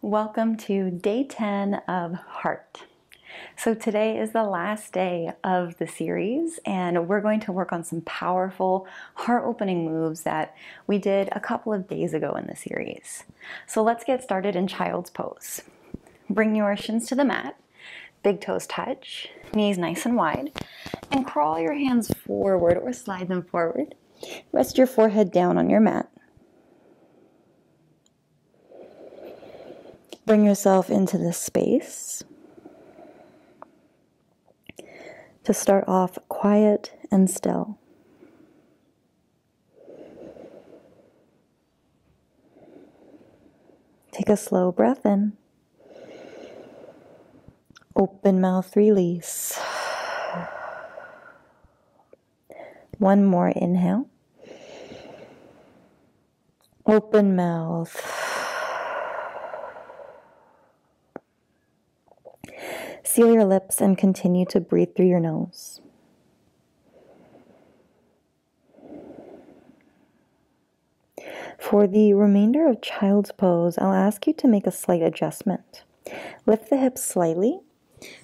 Welcome to day 10 of Heart. So today is the last day of the series, and we're going to work on some powerful heart-opening moves that we did a couple of days ago in the series. So let's get started in child's pose. Bring your shins to the mat, big toes touch, knees nice and wide, and crawl your hands forward or slide them forward. Rest your forehead down on your mat. Bring yourself into this space. To start off quiet and still. Take a slow breath in. Open mouth release. One more inhale. Open mouth. Seal your lips and continue to breathe through your nose. For the remainder of child's pose, I'll ask you to make a slight adjustment. Lift the hips slightly.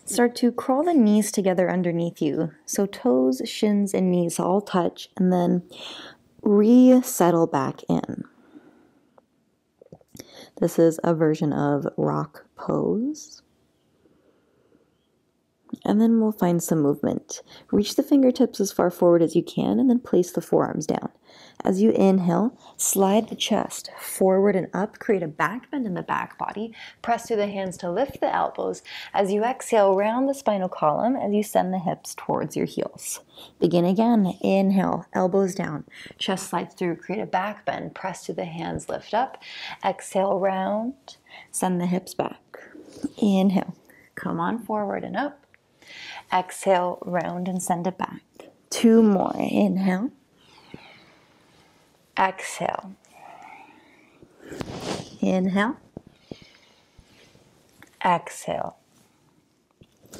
Start to crawl the knees together underneath you. So toes, shins, and knees all touch, and then resettle back in. This is a version of rock pose. And then we'll find some movement. Reach the fingertips as far forward as you can and then place the forearms down. As you inhale, slide the chest forward and up. Create a back bend in the back body. Press through the hands to lift the elbows. As you exhale, round the spinal column as you send the hips towards your heels. Begin again. Inhale, elbows down. Chest slides through. Create a back bend. Press through the hands, lift up. Exhale, round. Send the hips back. Inhale. Come on forward and up. Exhale, round and send it back. Two more. Inhale. Exhale. Inhale. Exhale.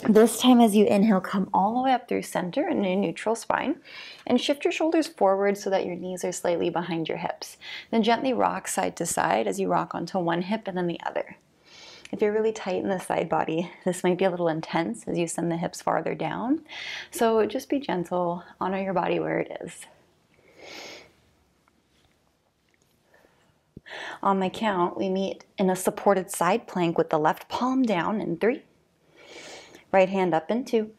This time as you inhale, come all the way up through center in a neutral spine and shift your shoulders forward so that your knees are slightly behind your hips. Then gently rock side to side as you rock onto one hip and then the other. If you're really tight in the side body, this might be a little intense as you send the hips farther down. So just be gentle, honor your body where it is. On my count, we meet in a supported side plank with the left palm down in 3. Right hand up in 2.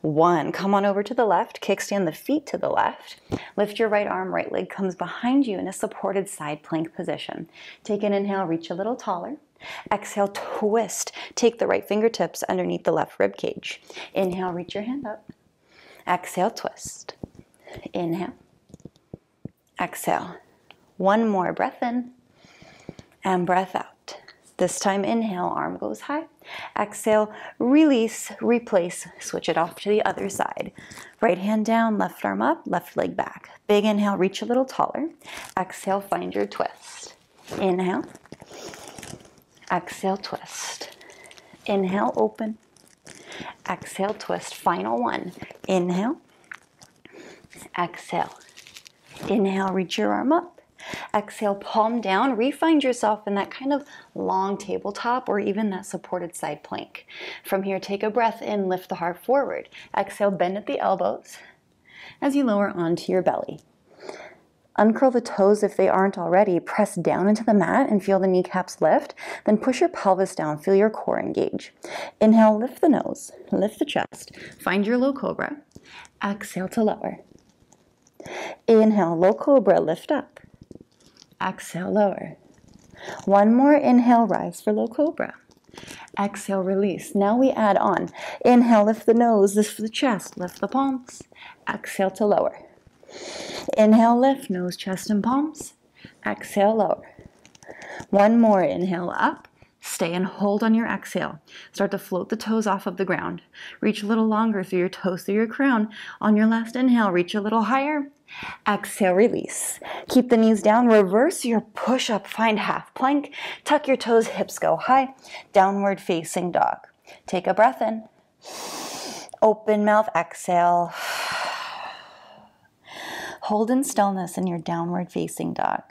1. Come on over to the left, kickstand the feet to the left. Lift your right arm, right leg comes behind you in a supported side plank position. Take an inhale, reach a little taller. Exhale, twist. Take the right fingertips underneath the left rib cage. Inhale, reach your hand up. Exhale, twist. Inhale. Exhale. One more breath in and breath out. This time, inhale, arm goes high. Exhale, release, replace, switch it off to the other side. Right hand down, left arm up, left leg back. Big inhale, reach a little taller. Exhale, find your twist. Inhale. Exhale, twist. Inhale, open. Exhale, twist. Final one. Inhale. Exhale. Inhale, reach your arm up. Exhale, palm down. Re-find yourself in that kind of long tabletop or even that supported side plank. From here, take a breath in, lift the heart forward. Exhale, bend at the elbows as you lower onto your belly. Uncurl the toes if they aren't already. Press down into the mat and feel the kneecaps lift. Then push your pelvis down. Feel your core engage. Inhale, lift the nose. Lift the chest. Find your low cobra. Exhale to lower. Inhale, low cobra, lift up. Exhale, lower. One more inhale, rise for low cobra. Exhale, release. Now we add on. Inhale, lift the nose, lift the chest, lift the palms. Exhale to lower. Inhale, lift, nose, chest, and palms. Exhale, lower. One more, inhale, up. Stay and hold on your exhale. Start to float the toes off of the ground. Reach a little longer through your toes, through your crown. On your last inhale, reach a little higher. Exhale, release. Keep the knees down. Reverse your push-up. Find half plank. Tuck your toes, hips go high. Downward facing dog. Take a breath in. Open mouth, exhale. Hold in stillness in your downward facing dog.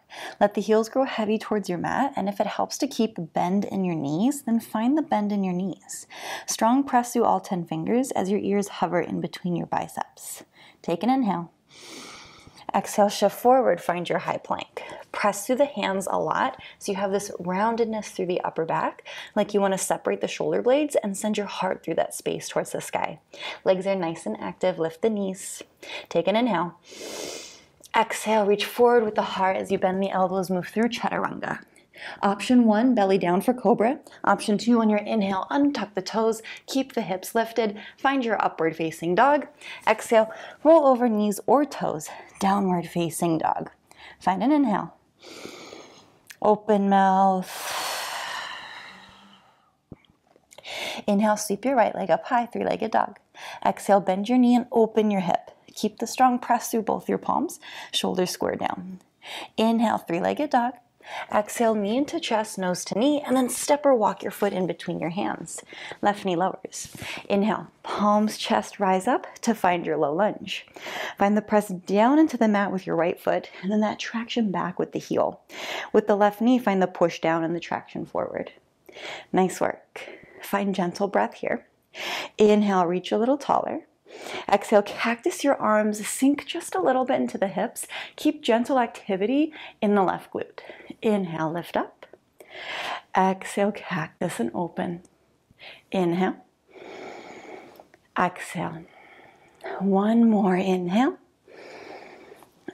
Let the heels grow heavy towards your mat, and if it helps to keep the bend in your knees, then find the bend in your knees. Strong press through all 10 fingers as your ears hover in between your biceps. Take an inhale. Exhale, shift forward, find your high plank. Press through the hands a lot so you have this roundedness through the upper back, like you want to separate the shoulder blades and send your heart through that space towards the sky. Legs are nice and active, lift the knees. Take an inhale. Exhale, reach forward with the heart as you bend the elbows, move through Chaturanga. Option 1, belly down for Cobra. Option 2, on your inhale, untuck the toes, keep the hips lifted, find your upward facing dog. Exhale, roll over knees or toes, downward facing dog. Find an inhale. Open mouth. Inhale, sweep your right leg up high, three-legged dog. Exhale, bend your knee and open your hip. Keep the strong press through both your palms, shoulders square down. Inhale, three-legged dog. Exhale, knee into chest, nose to knee, and then step or walk your foot in between your hands. Left knee lowers. Inhale, palms, chest, rise up to find your low lunge. Find the press down into the mat with your right foot, and then that traction back with the heel. With the left knee, find the push down and the traction forward. Nice work. Find gentle breath here. Inhale, reach a little taller. Exhale, cactus your arms, sink just a little bit into the hips. Keep gentle activity in the left glute. Inhale, lift up. Exhale, cactus and open. Inhale. Exhale. One more inhale.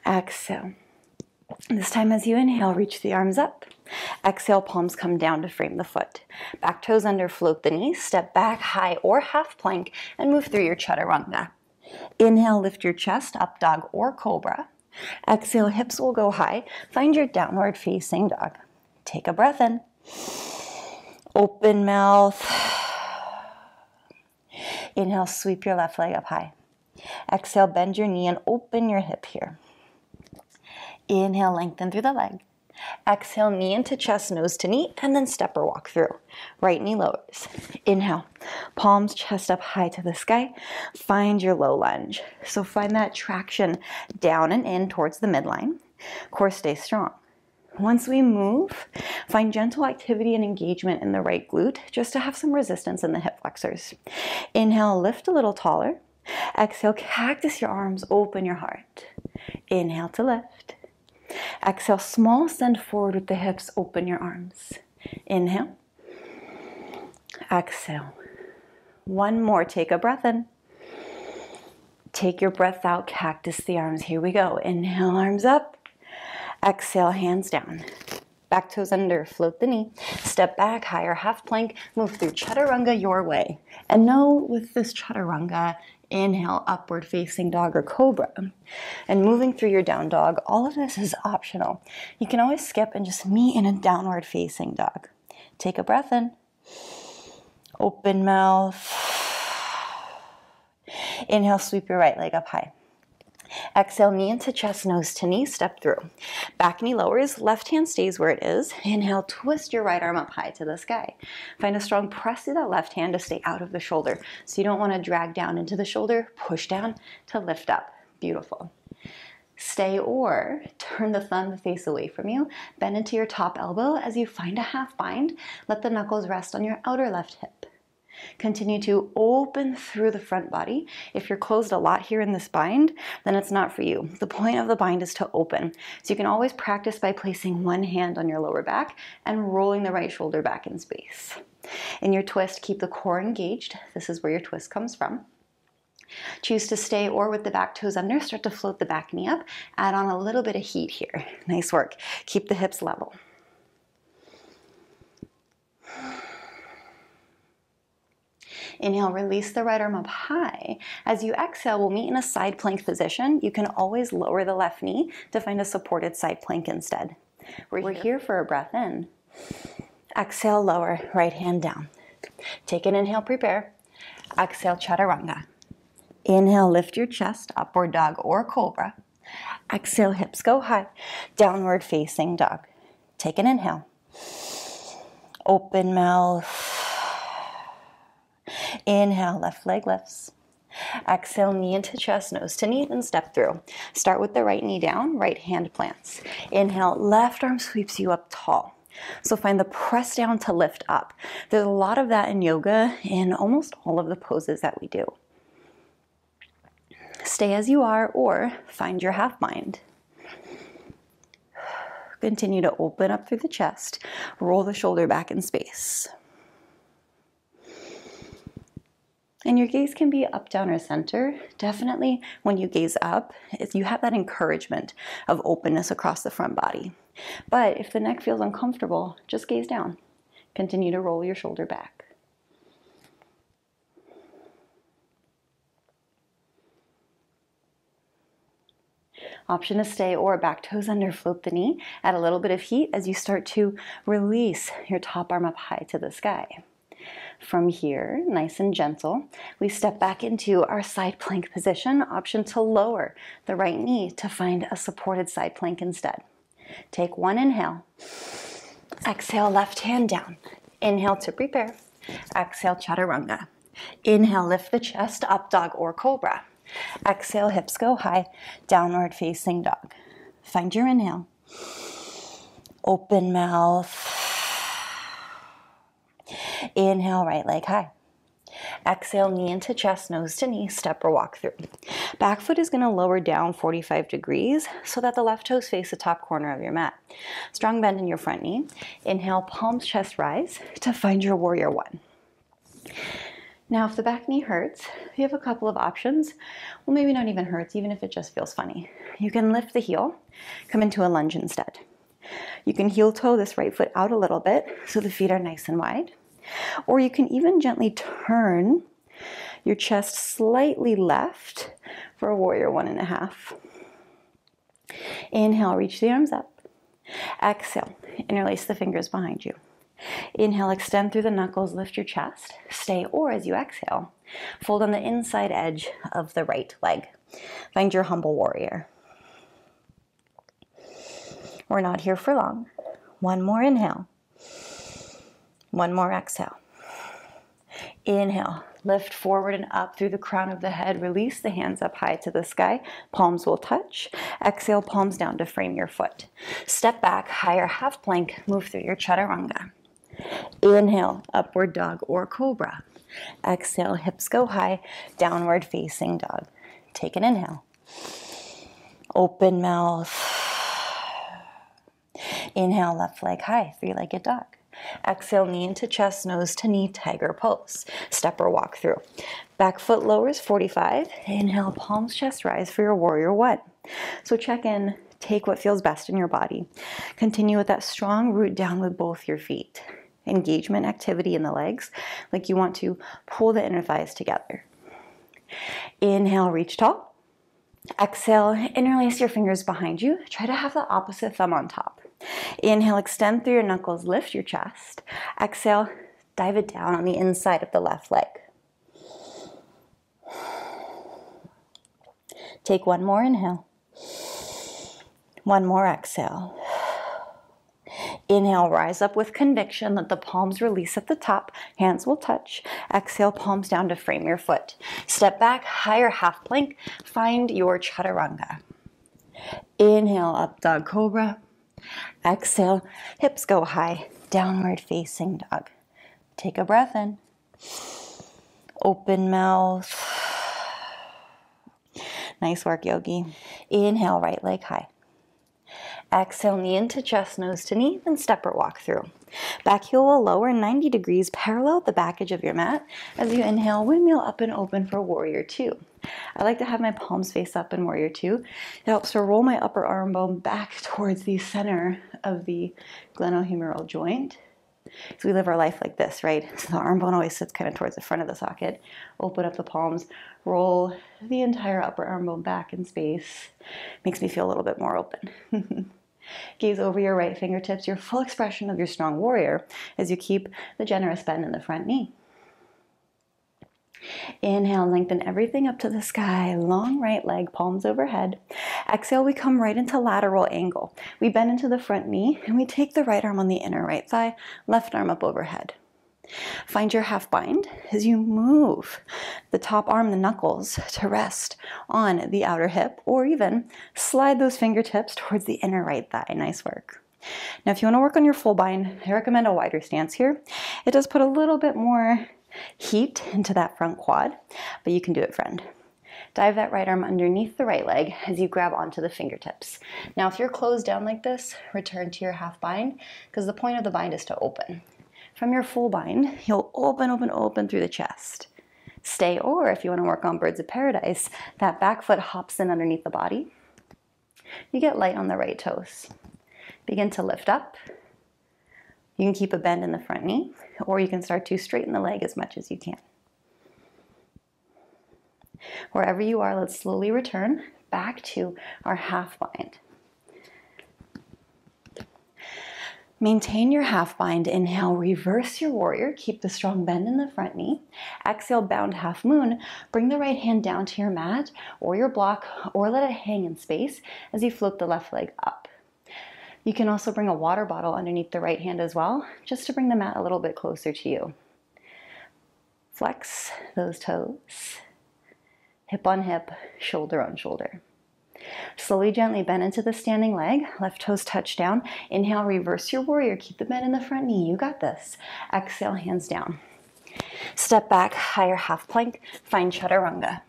Exhale. This time as you inhale, reach the arms up. Exhale, palms come down to frame the foot. Back toes under, float the knees, step back, high or half plank, and move through your Chaturanga. Inhale, lift your chest, up dog or cobra. Exhale, hips will go high. Find your downward facing dog. Take a breath in. Open mouth. Inhale, sweep your left leg up high. Exhale, bend your knee and open your hip here. Inhale, lengthen through the leg. Exhale, knee into chest, nose to knee, and then step or walk through. Right knee lowers. Inhale, palms, chest up high to the sky. Find your low lunge. So find that traction down and in towards the midline. Core stay strong. Once we move, find gentle activity and engagement in the right glute just to have some resistance in the hip flexors. Inhale, lift a little taller. Exhale, cactus your arms, open your heart. Inhale to lift. Exhale, small send forward with the hips, open your arms. Inhale. Exhale. One more, take a breath in. Take your breath out, cactus the arms. Here we go. Inhale, arms up. Exhale, hands down. Back toes under, float the knee. Step back, higher half plank. Move through Chaturanga your way. And know with this Chaturanga, inhale, upward facing dog or cobra. And moving through your down dog, all of this is optional. You can always skip and just meet in a downward facing dog. Take a breath in. Open mouth. Inhale, sweep your right leg up high. Exhale, knee into chest, nose to knee, step through. Back knee lowers, left hand stays where it is. Inhale, twist your right arm up high to the sky. Find a strong press through that left hand to stay out of the shoulder. So you don't want to drag down into the shoulder, push down to lift up. Beautiful. Stay or turn the thumb face away from you. Bend into your top elbow as you find a half bind. Let the knuckles rest on your outer left hip. Continue to open through the front body. If you're closed a lot here in this bind, then it's not for you. The point of the bind is to open. So you can always practice by placing one hand on your lower back and rolling the right shoulder back in space. In your twist, keep the core engaged. This is where your twist comes from. Choose to stay or with the back toes under, start to float the back knee up. Add on a little bit of heat here. Nice work. Keep the hips level. Inhale, release the right arm up high. As you exhale, we'll meet in a side plank position. You can always lower the left knee to find a supported side plank instead. We're here for a breath in. Exhale, lower, right hand down. Take an inhale, prepare. Exhale, Chaturanga. Inhale, lift your chest, upward dog or cobra. Exhale, hips go high, downward facing dog. Take an inhale. Open mouth. Inhale, left leg lifts. Exhale, knee into chest, nose to knee, then step through. Start with the right knee down, right hand plants. Inhale, left arm sweeps you up tall. So find the press down to lift up. There's a lot of that in yoga in almost all of the poses that we do. Stay as you are or find your half bind. Continue to open up through the chest. Roll the shoulder back in space. And your gaze can be up, down, or center. Definitely when you gaze up, you have that encouragement of openness across the front body. But if the neck feels uncomfortable, just gaze down. Continue to roll your shoulder back. Option to stay or back toes under, float the knee. Add a little bit of heat as you start to release your top arm up high to the sky. From here, nice and gentle, we step back into our side plank position. Option to lower the right knee to find a supported side plank instead. Take one inhale. Exhale, left hand down. Inhale to prepare. Exhale, chaturanga. Inhale, lift the chest, up dog or cobra. Exhale, hips go high, downward facing dog. Find your inhale. Open mouth. Inhale, right leg high. Exhale, knee into chest, nose to knee, step or walk through. Back foot is going to lower down 45 degrees so that the left toes face the top corner of your mat. Strong bend in your front knee. Inhale, palms, chest rise to find your warrior one. Now, if the back knee hurts, you have a couple of options. Well, maybe not even hurts, even if it just feels funny. You can lift the heel, come into a lunge instead. You can heel toe this right foot out a little bit so the feet are nice and wide. Or you can even gently turn your chest slightly left for a warrior 1.5. Inhale, reach the arms up. Exhale, interlace the fingers behind you. Inhale, extend through the knuckles, lift your chest. Stay, or as you exhale, fold on the inside edge of the right leg. Find your humble warrior. We're not here for long. One more inhale. One more exhale. Inhale, lift forward and up through the crown of the head. Release the hands up high to the sky. Palms will touch. Exhale, palms down to frame your foot. Step back, higher half plank. Move through your chaturanga. Inhale, upward dog or cobra. Exhale, hips go high, downward facing dog. Take an inhale. Open mouth. Inhale, left leg high, three-legged dog. Exhale, knee into chest, nose to knee, tiger pose. Step or walk through. Back foot lowers 45. Inhale, palms, chest rise for your warrior one. So check in, take what feels best in your body. Continue with that strong root down with both your feet. Engagement activity in the legs, like you want to pull the inner thighs together. Inhale, reach tall. Exhale, interlace your fingers behind you. Try to have the opposite thumb on top. Inhale, extend through your knuckles, lift your chest. Exhale, dive it down on the inside of the left leg. Take one more inhale. One more exhale. Inhale, rise up with conviction. Let the palms release at the top. Hands will touch. Exhale, palms down to frame your foot. Step back, higher half plank. Find your chaturanga. Inhale, up dog cobra. Exhale, hips go high, downward facing dog. Take a breath in. Open mouth. Nice work, yogi. Inhale, right leg high. Exhale, knee into chest, nose to knee, then step or walk through. Back heel will lower 90 degrees, parallel the back edge of your mat. As you inhale, windmill up and open for warrior two. I like to have my palms face up in warrior two. It helps to roll my upper arm bone back towards the center of the glenohumeral joint. So we live our life like this, right? So the arm bone always sits kind of towards the front of the socket. Open up the palms, roll the entire upper arm bone back in space. Makes me feel a little bit more open. Gaze over your right fingertips, your full expression of your strong warrior as you keep the generous bend in the front knee. Inhale, lengthen everything up to the sky, long right leg, palms overhead. Exhale, we come right into lateral angle. We bend into the front knee and we take the right arm on the inner right thigh, left arm up overhead. Find your half bind as you move the top arm, the knuckles, to rest on the outer hip, or even slide those fingertips towards the inner right thigh. Nice work. Now, if you want to work on your full bind, I recommend a wider stance here. It does put a little bit more heat into that front quad, but you can do it, friend. Dive that right arm underneath the right leg as you grab onto the fingertips. Now, if you're closed down like this, return to your half bind, because the point of the bind is to open. From your full bind, you'll open through the chest. Stay, or if you want to work on Birds of Paradise, that back foot hops in underneath the body. You get light on the right toes. Begin to lift up. You can keep a bend in the front knee, or you can start to straighten the leg as much as you can. Wherever you are, let's slowly return back to our half bind. Maintain your half bind. Inhale, reverse your warrior. Keep the strong bend in the front knee. Exhale, bound half moon. Bring the right hand down to your mat or your block, or let it hang in space as you float the left leg up. You can also bring a water bottle underneath the right hand as well, just to bring the mat a little bit closer to you. Flex those toes. Hip on hip, shoulder on shoulder. Slowly, gently bend into the standing leg. Left toes touch down. Inhale, reverse your warrior. Keep the bend in the front knee. You got this. Exhale, hands down. Step back, higher half plank. Find chaturanga.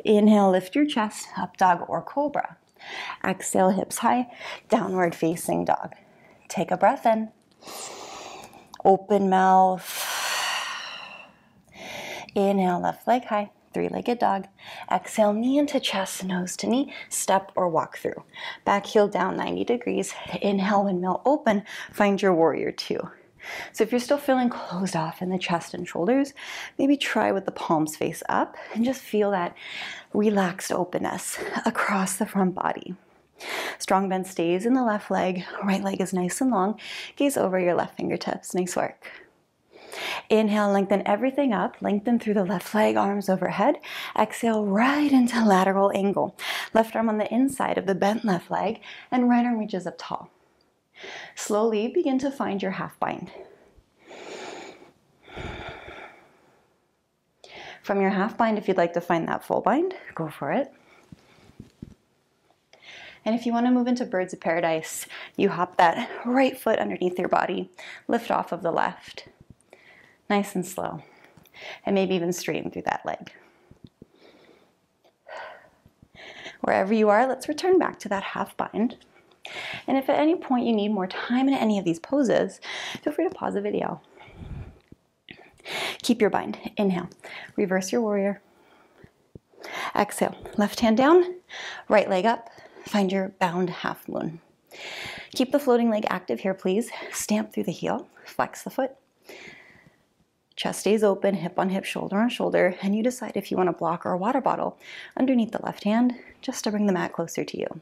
Inhale, lift your chest, up dog or cobra. Exhale, hips high, downward facing dog. Take a breath in. Open mouth. Inhale, left leg high. Three-legged dog. Exhale, knee into chest, nose to knee, step or walk through. Back heel down 90 degrees. Inhale, windmill open. Find your warrior two. So if you're still feeling closed off in the chest and shoulders, maybe try with the palms face up and just feel that relaxed openness across the front body. Strong bend stays in the left leg. Right leg is nice and long. Gaze over your left fingertips. Nice work. Inhale, lengthen everything up. Lengthen through the left leg, arms overhead. Exhale, right into lateral angle. Left arm on the inside of the bent left leg, and right arm reaches up tall. Slowly begin to find your half bind. From your half bind, if you'd like to find that full bind, go for it. And if you want to move into Birds of Paradise, you hop that right foot underneath your body, lift off of the left. Nice and slow, and maybe even straighten through that leg. Wherever you are, let's return back to that half bind. And if at any point you need more time in any of these poses, feel free to pause the video. Keep your bind. Inhale, reverse your warrior. Exhale, left hand down, right leg up. Find your bound half moon. Keep the floating leg active here, please. Stamp through the heel, flex the foot. Chest stays open, hip on hip, shoulder on shoulder, and you decide if you want a block or a water bottle underneath the left hand, just to bring the mat closer to you.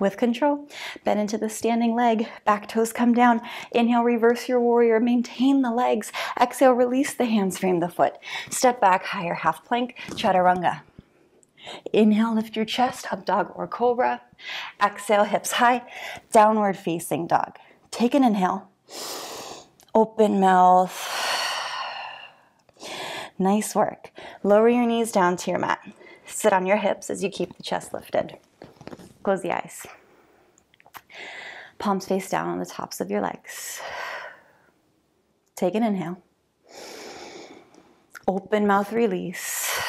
With control, bend into the standing leg, back toes come down. Inhale, reverse your warrior, maintain the legs. Exhale, release the hands, frame the foot. Step back, higher half plank, chaturanga. Inhale, lift your chest, up dog or cobra. Exhale, hips high, downward facing dog. Take an inhale. Open mouth. Nice work. Lower your knees down to your mat. Sit on your hips as you keep the chest lifted. Close the eyes. Palms face down on the tops of your legs. Take an inhale. Open mouth, release.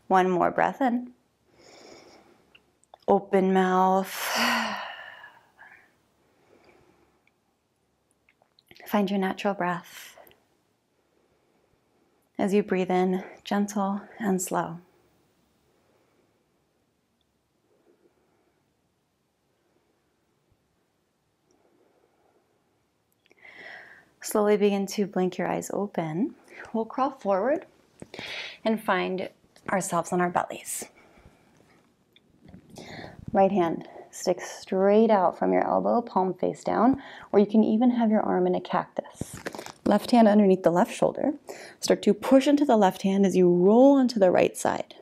One more breath in. Open mouth. Find your natural breath. As you breathe in, gentle and slow. Slowly begin to blink your eyes open. We'll crawl forward and find ourselves on our bellies. Right hand sticks straight out from your elbow, palm face down, or you can even have your arm in a cactus. Left hand underneath the left shoulder. Start to push into the left hand as you roll onto the right side.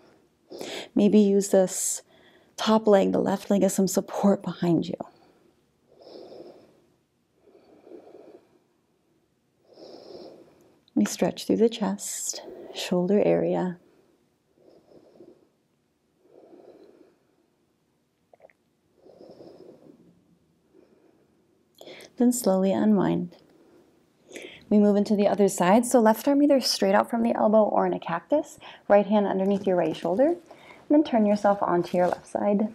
Maybe use this top leg, the left leg, as some support behind you. We stretch through the chest, shoulder area. Then slowly unwind. We move into the other side, so left arm either straight out from the elbow or in a cactus, right hand underneath your right shoulder, and then turn yourself onto your left side.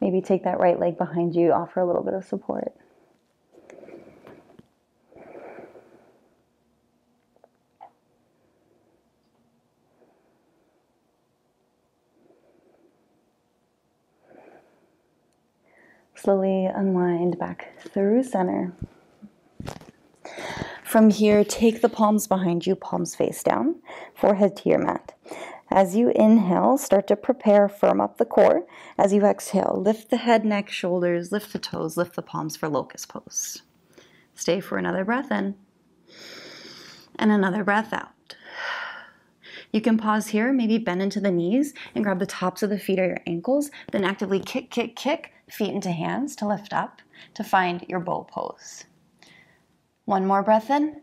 Maybe take that right leg behind you, offer a little bit of support. Slowly unwind back through center. From here, take the palms behind you, palms face down, forehead to your mat. As you inhale, start to prepare, firm up the core. As you exhale, lift the head, neck, shoulders, lift the toes, lift the palms for locust pose. Stay for another breath in and another breath out. You can pause here, maybe bend into the knees and grab the tops of the feet or your ankles, then actively kick, kick, kick, feet into hands to lift up to find your bow pose. One more breath in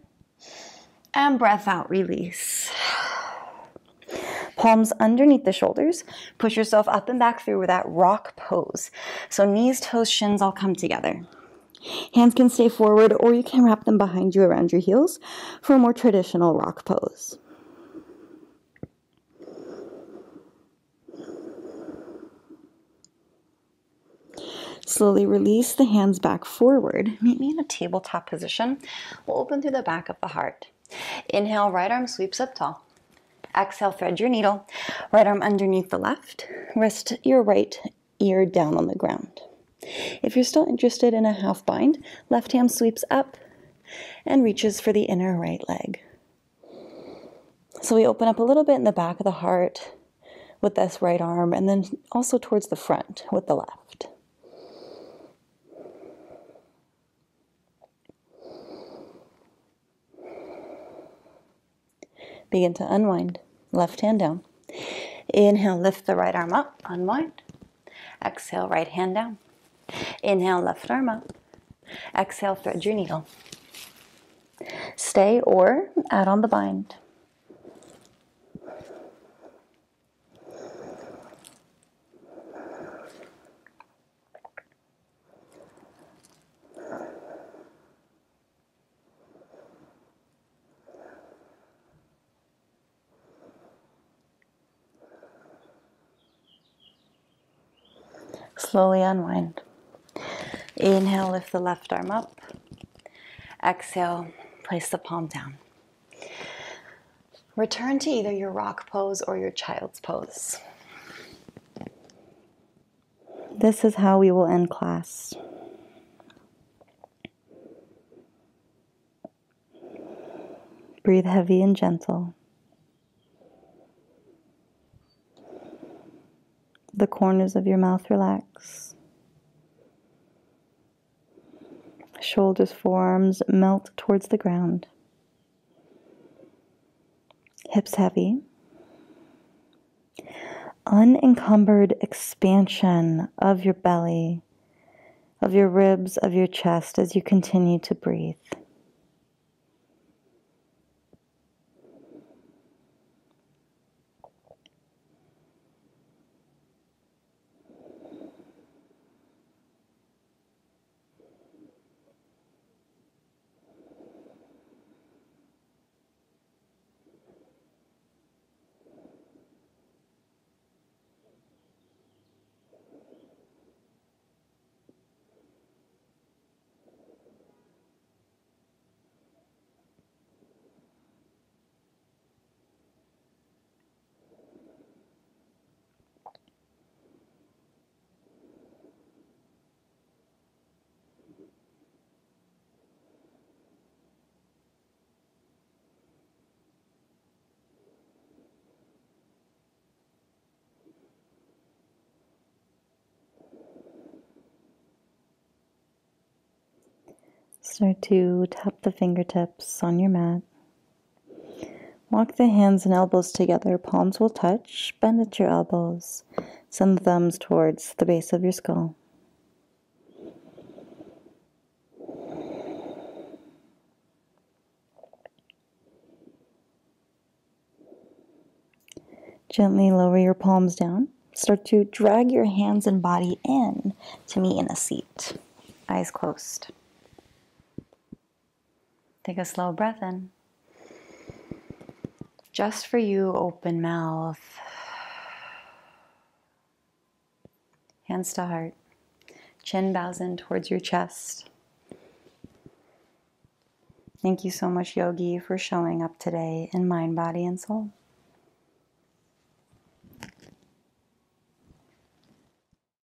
and breath out, release. Palms underneath the shoulders. Push yourself up and back through that rock pose. So knees, toes, shins all come together. Hands can stay forward or you can wrap them behind you around your heels for a more traditional rock pose. Slowly release the hands back forward. Meet me in a tabletop position. We'll open through the back of the heart. Inhale, right arm sweeps up tall. Exhale, thread your needle. Right arm underneath the left. Rest your right ear down on the ground. If you're still interested in a half bind, left hand sweeps up and reaches for the inner right leg. So we open up a little bit in the back of the heart with this right arm and then also towards the front with the left. Begin to unwind. Left hand down. Inhale, lift the right arm up, unwind. Exhale, right hand down. Inhale, left arm up. Exhale, thread your needle. Stay or add on the bind. Slowly unwind. Inhale, lift the left arm up. Exhale, place the palm down. Return to either your rock pose or your child's pose. This is how we will end class. Breathe heavy and gentle. The corners of your mouth relax. Shoulders, forearms melt towards the ground. Hips heavy. Unencumbered expansion of your belly, of your ribs, of your chest as you continue to breathe. Start to tap the fingertips on your mat. Walk the hands and elbows together. Palms will touch. Bend at your elbows. Send the thumbs towards the base of your skull. Gently lower your palms down. Start to drag your hands and body in to meet in a seat. Eyes closed. Take a slow breath in. Just for you, open mouth. Hands to heart. Chin bows in towards your chest. Thank you so much, Yogi, for showing up today in mind, body, and soul.